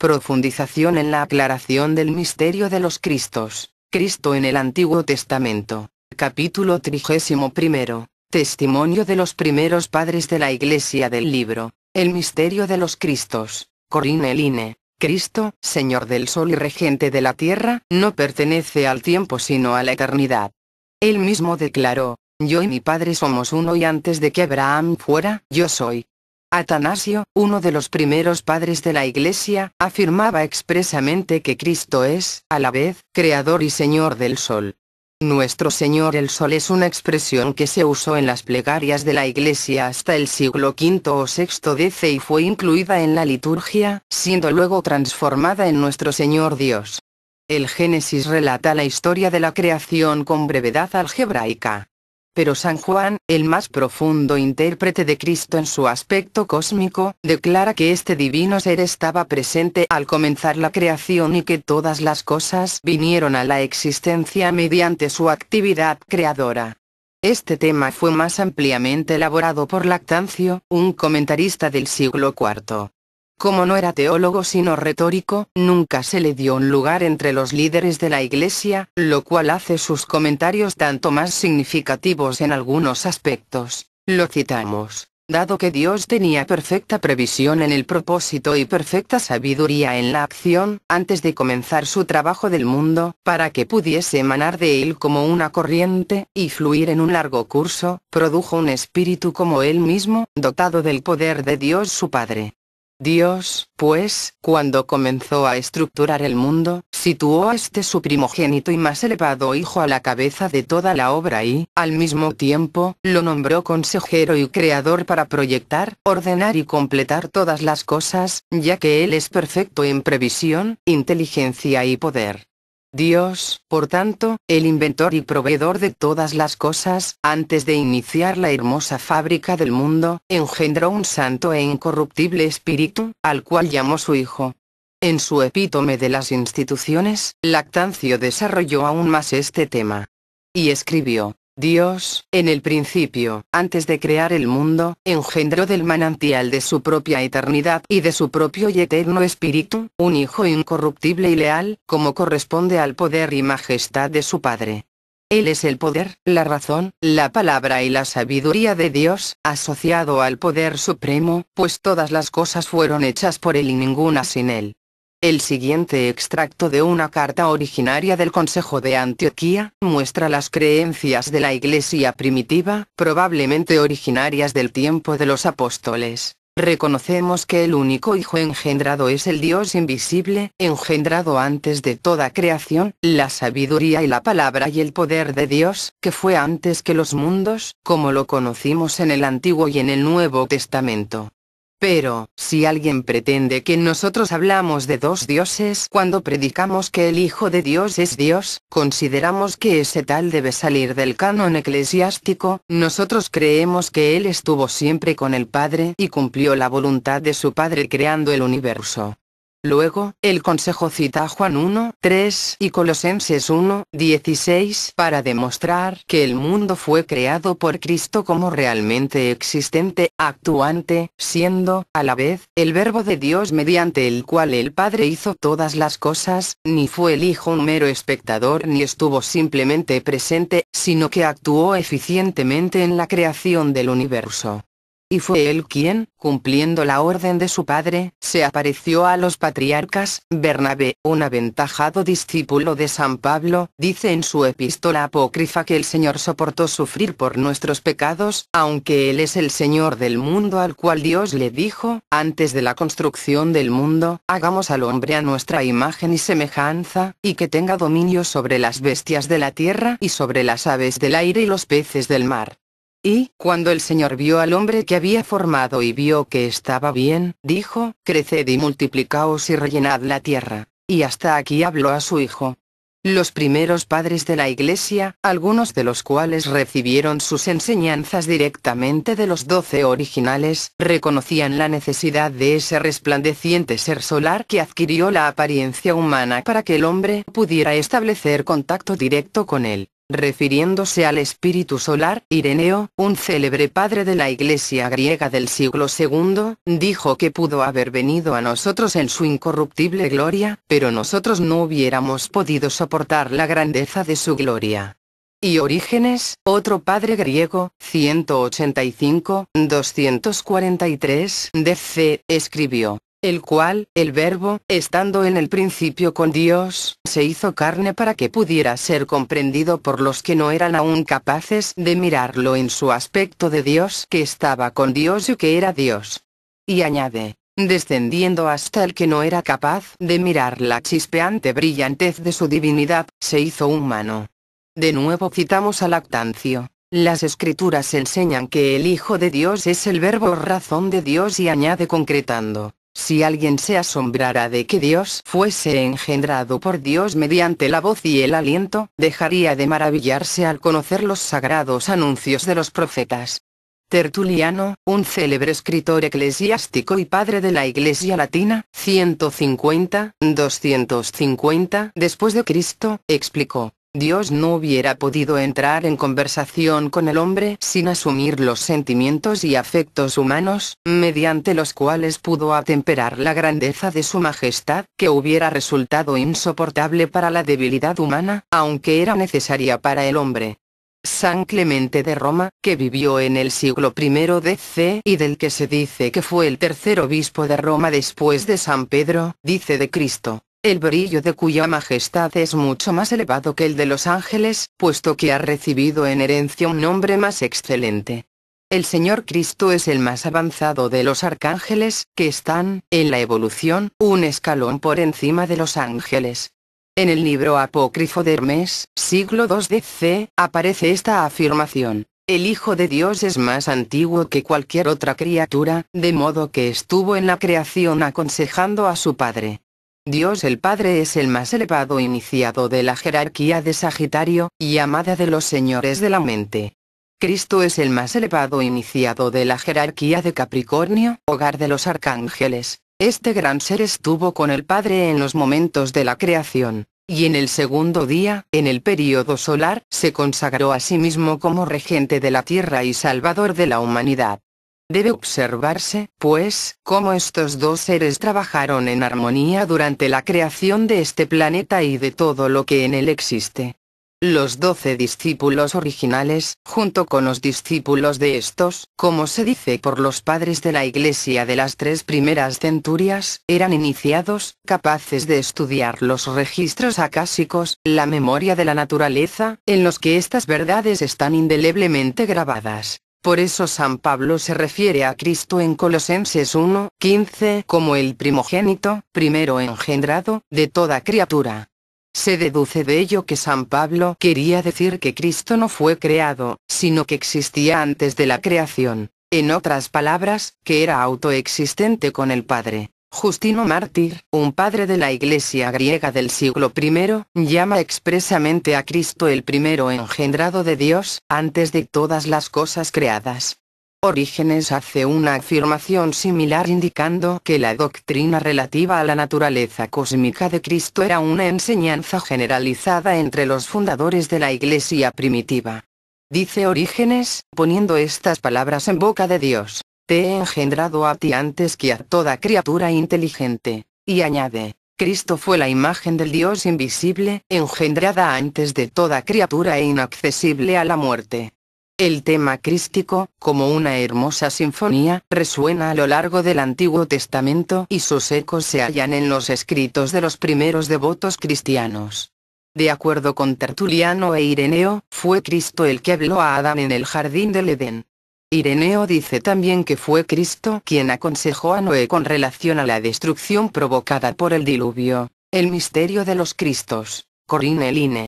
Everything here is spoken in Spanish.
Profundización en la aclaración del misterio de los Cristos. Cristo en el Antiguo Testamento. Capítulo 31. Testimonio de los primeros padres de la Iglesia del libro. El misterio de los Cristos. Corine Line. Cristo, Señor del Sol y Regente de la Tierra, no pertenece al tiempo sino a la eternidad. Él mismo declaró: yo y mi Padre somos uno, y antes de que Abraham fuera, yo soy. Atanasio, uno de los primeros padres de la Iglesia, afirmaba expresamente que Cristo es, a la vez, Creador y Señor del Sol. Nuestro Señor el Sol es una expresión que se usó en las plegarias de la Iglesia hasta el siglo V o VI DC y fue incluida en la liturgia, siendo luego transformada en nuestro Señor Dios. El Génesis relata la historia de la creación con brevedad algebraica. Pero San Juan, el más profundo intérprete de Cristo en su aspecto cósmico, declara que este divino ser estaba presente al comenzar la creación y que todas las cosas vinieron a la existencia mediante su actividad creadora. Este tema fue más ampliamente elaborado por Lactancio, un comentarista del siglo IV. Como no era teólogo sino retórico, nunca se le dio un lugar entre los líderes de la Iglesia, lo cual hace sus comentarios tanto más significativos en algunos aspectos. Lo citamos: dado que Dios tenía perfecta previsión en el propósito y perfecta sabiduría en la acción, antes de comenzar su trabajo del mundo, para que pudiese emanar de él como una corriente, y fluir en un largo curso, produjo un espíritu como él mismo, dotado del poder de Dios su Padre. Dios, pues, cuando comenzó a estructurar el mundo, situó a este su primogénito y más elevado Hijo a la cabeza de toda la obra y, al mismo tiempo, lo nombró consejero y creador para proyectar, ordenar y completar todas las cosas, ya que Él es perfecto en previsión, inteligencia y poder. Dios, por tanto, el inventor y proveedor de todas las cosas, antes de iniciar la hermosa fábrica del mundo, engendró un santo e incorruptible espíritu, al cual llamó su Hijo. En su epítome de las instituciones, Lactancio desarrolló aún más este tema. Y escribió: Dios, en el principio, antes de crear el mundo, engendró del manantial de su propia eternidad y de su propio y eterno espíritu, un Hijo incorruptible y leal, como corresponde al poder y majestad de su Padre. Él es el poder, la razón, la palabra y la sabiduría de Dios, asociado al poder supremo, pues todas las cosas fueron hechas por Él y ninguna sin Él. El siguiente extracto de una carta originaria del Consejo de Antioquía, muestra las creencias de la Iglesia primitiva, probablemente originarias del tiempo de los apóstoles. Reconocemos que el único Hijo engendrado es el Dios invisible, engendrado antes de toda creación, la sabiduría y la palabra y el poder de Dios, que fue antes que los mundos, como lo conocimos en el Antiguo y en el Nuevo Testamento. Pero, si alguien pretende que nosotros hablamos de dos dioses cuando predicamos que el Hijo de Dios es Dios, consideramos que ese tal debe salir del canon eclesiástico. Nosotros creemos que Él estuvo siempre con el Padre y cumplió la voluntad de su Padre creando el universo. Luego, el Consejo cita a Juan 1:3 y Colosenses 1:16 para demostrar que el mundo fue creado por Cristo como realmente existente, actuante, siendo, a la vez, el Verbo de Dios mediante el cual el Padre hizo todas las cosas, ni fue el Hijo un mero espectador ni estuvo simplemente presente, sino que actuó eficientemente en la creación del universo. Y fue Él quien, cumpliendo la orden de su Padre, se apareció a los patriarcas. Bernabé, un aventajado discípulo de San Pablo, dice en su epístola apócrifa que el Señor soportó sufrir por nuestros pecados, aunque Él es el Señor del mundo, al cual Dios le dijo, antes de la construcción del mundo: hagamos al hombre a nuestra imagen y semejanza, y que tenga dominio sobre las bestias de la tierra y sobre las aves del aire y los peces del mar. Y, cuando el Señor vio al hombre que había formado y vio que estaba bien, dijo: creced y multiplicaos y rellenad la tierra. Y hasta aquí habló a su Hijo. Los primeros padres de la Iglesia, algunos de los cuales recibieron sus enseñanzas directamente de los 12 originales, reconocían la necesidad de ese resplandeciente ser solar que adquirió la apariencia humana para que el hombre pudiera establecer contacto directo con él. refiriéndose al espíritu solar. Ireneo, un célebre padre de la Iglesia griega del siglo II, dijo que pudo haber venido a nosotros en su incorruptible gloria, pero nosotros no hubiéramos podido soportar la grandeza de su gloria. Y Orígenes, otro padre griego, 185-243 DC, escribió: el cual, el Verbo, estando en el principio con Dios, se hizo carne para que pudiera ser comprendido por los que no eran aún capaces de mirarlo en su aspecto de Dios, que estaba con Dios y que era Dios. Y añade: descendiendo hasta el que no era capaz de mirar la chispeante brillantez de su divinidad, se hizo humano. De nuevo citamos a Lactancio. Las Escrituras enseñan que el Hijo de Dios es el Verbo o razón de Dios, y añade concretando: si alguien se asombrara de que Dios fuese engendrado por Dios mediante la voz y el aliento, dejaría de maravillarse al conocer los sagrados anuncios de los profetas. Tertuliano, un célebre escritor eclesiástico y padre de la Iglesia latina, 150-250 después de Cristo, explicó: Dios no hubiera podido entrar en conversación con el hombre sin asumir los sentimientos y afectos humanos, mediante los cuales pudo atemperar la grandeza de su majestad, que hubiera resultado insoportable para la debilidad humana, aunque era necesaria para el hombre. San Clemente de Roma, que vivió en el siglo I DC y del que se dice que fue el tercer obispo de Roma después de San Pedro, dice de Cristo: el brillo de cuya majestad es mucho más elevado que el de los ángeles, puesto que ha recibido en herencia un nombre más excelente. El Señor Cristo es el más avanzado de los arcángeles, que están, en la evolución, un escalón por encima de los ángeles. En el libro apócrifo de Hermes, siglo II DC, aparece esta afirmación: el Hijo de Dios es más antiguo que cualquier otra criatura, de modo que estuvo en la creación aconsejando a su Padre. Dios el Padre es el más elevado iniciado de la jerarquía de Sagitario, llamada de los señores de la mente. Cristo es el más elevado iniciado de la jerarquía de Capricornio, hogar de los arcángeles. Este gran ser estuvo con el Padre en los momentos de la creación, y en el segundo día, en el período solar, se consagró a sí mismo como regente de la tierra y salvador de la humanidad. Debe observarse, pues, cómo estos dos seres trabajaron en armonía durante la creación de este planeta y de todo lo que en él existe. Los 12 discípulos originales, junto con los discípulos de estos, como se dice por los padres de la Iglesia de las 3 primeras centurias, eran iniciados, capaces de estudiar los registros acásicos, la memoria de la naturaleza, en los que estas verdades están indeleblemente grabadas. Por eso San Pablo se refiere a Cristo en Colosenses 1:15 como el primogénito, primero engendrado, de toda criatura. Se deduce de ello que San Pablo quería decir que Cristo no fue creado, sino que existía antes de la creación, en otras palabras, que era autoexistente con el Padre. Justino Mártir, un padre de la Iglesia griega del siglo I, llama expresamente a Cristo el primero engendrado de Dios, antes de todas las cosas creadas. Orígenes hace una afirmación similar indicando que la doctrina relativa a la naturaleza cósmica de Cristo era una enseñanza generalizada entre los fundadores de la Iglesia primitiva. Dice Orígenes, poniendo estas palabras en boca de Dios: te he engendrado a ti antes que a toda criatura inteligente, y añade: Cristo fue la imagen del Dios invisible, engendrada antes de toda criatura e inaccesible a la muerte. El tema crístico, como una hermosa sinfonía, resuena a lo largo del Antiguo Testamento y sus ecos se hallan en los escritos de los primeros devotos cristianos. De acuerdo con Tertuliano e Ireneo, fue Cristo el que habló a Adán en el jardín del Edén. Ireneo dice también que fue Cristo quien aconsejó a Noé con relación a la destrucción provocada por el diluvio. El misterio de los Cristos. Corinne Line.